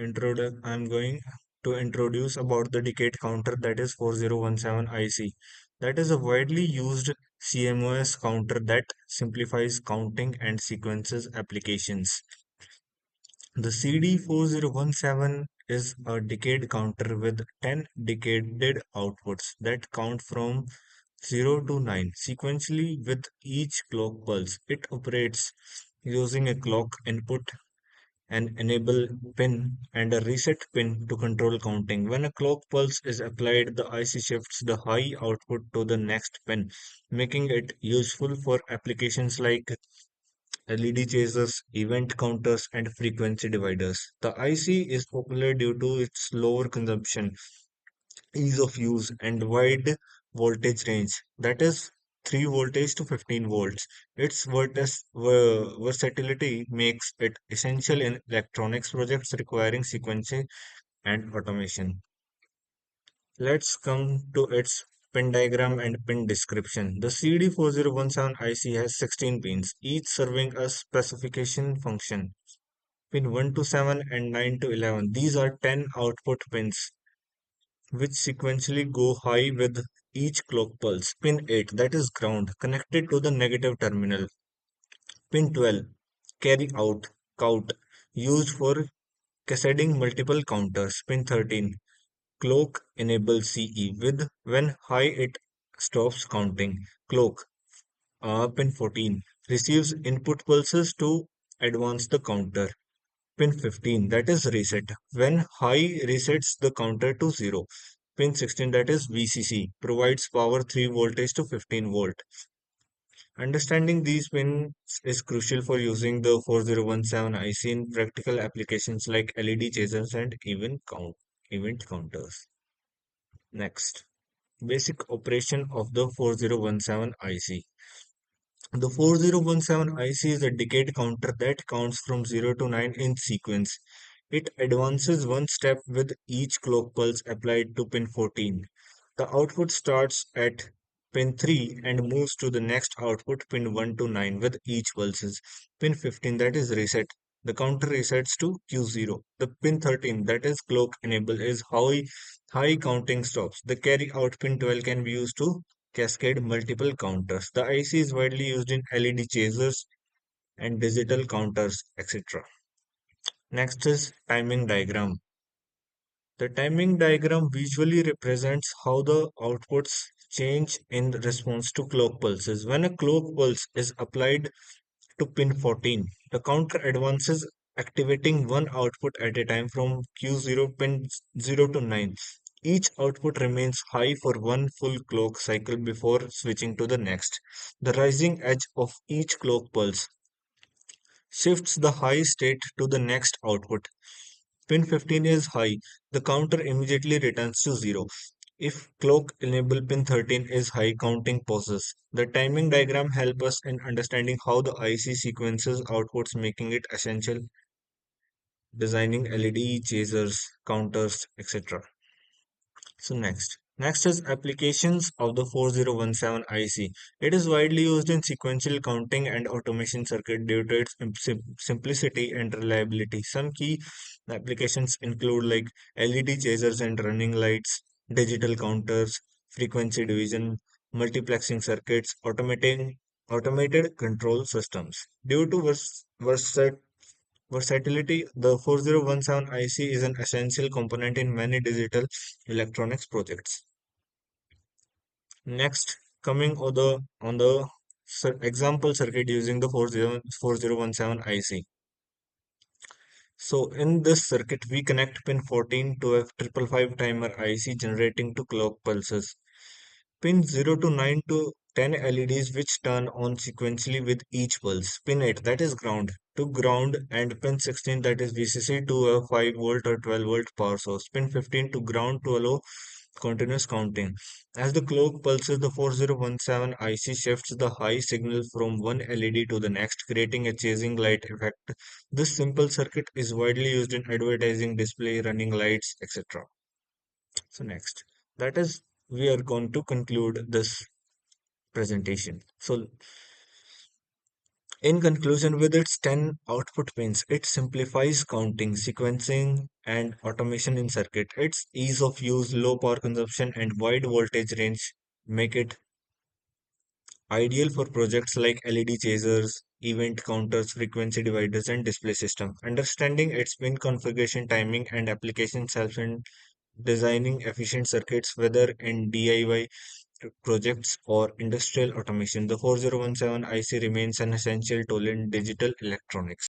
I'm going to introduce about the decade counter, that is 4017 IC. That is a widely used CMOS counter that simplifies counting and sequences applications. The CD4017 is a decade counter with 10 decaded outputs that count from 0 to 9 sequentially with each clock pulse. It operates using a clock input, an enable pin, and a reset pin to control counting. When a clock pulse is applied, the IC shifts the high output to the next pin, making it useful for applications like LED chasers, event counters, and frequency dividers. The IC is popular due to its lower consumption, ease of use, and wide voltage range. That is 3 voltage to 15 volts. Its versatility makes it essential in electronics projects requiring sequencing and automation. Let's come to its pin diagram and pin description. The CD4017 IC has 16 pins, each serving a specification function. Pin 1 to 7 and 9 to 11. These are 10 output pins which sequentially go high with each clock pulse. Pin 8, that is ground, connected to the negative terminal. Pin 12, carry out, count, used for cascading multiple counters. Pin 13, clock enable CE, with when high it stops counting. Clock, pin 14, receives input pulses to advance the counter. Pin 15, that is reset, when high resets the counter to 0. Pin 16, that is VCC, provides power 3 voltage to 15 volt. Understanding these pins is crucial for using the 4017 IC in practical applications like LED chasers and event counters. Next, basic operation of the 4017 IC. The 4017 IC is a decade counter that counts from 0 to 9 in sequence. It advances one step with each clock pulse applied to pin 14. The output starts at pin 3 and moves to the next output pin 1 to 9 with each pulses. Pin 15, that is reset. The counter resets to Q0. The pin 13, that is clock enable, is high counting stops. The carry out pin 12 can be used to cascade multiple counters. The IC is widely used in LED chasers and digital counters, etc. Next is timing diagram. The timing diagram visually represents how the outputs change in response to clock pulses. When a clock pulse is applied to pin 14, the counter advances, activating one output at a time from Q0 pin 0 to 9. Each output remains high for one full clock cycle before switching to the next. The rising edge of each clock pulse shifts the high state to the next output. Pin 15 is high, the counter immediately returns to 0. If clock enable pin 13 is high, counting pauses. The timing diagram helps us in understanding how the IC sequences outputs, making it essential designing LED chasers, counters, etc. So next is applications of the 4017 IC. It is widely used in sequential counting and automation circuit due to its simplicity and reliability. Some key applications include like LED chasers and running lights, digital counters, frequency division, multiplexing circuits, automated control systems. Due to versatility, the 4017 IC is an essential component in many digital electronics projects. Next, coming on the example circuit using the 4017 IC. So in this circuit, we connect pin 14 to a 555 timer IC generating two clock pulses. Pin 0 to 9 to 10 LEDs which turn on sequentially with each pulse. Pin 8, that is ground to ground, and pin 16, that is VCC, to a 5 volt or 12 volt power source. Pin 15 to ground to allow continuous counting. As the clock pulses, the 4017 IC shifts the high signal from one LED to the next, creating a chasing light effect. This simple circuit is widely used in advertising, display, running lights, etc. So next, that is, we are going to conclude this presentation. So In conclusion, with its 10 output pins, it simplifies counting, sequencing, and automation in circuit. Its ease of use, low power consumption, and wide voltage range make it ideal for projects like LED chasers, event counters, frequency dividers, and display system. Understanding its pin configuration, timing, and applications helps in designing efficient circuits, whether in DIY projects or industrial automation. The 4017 IC remains an essential tool in digital electronics.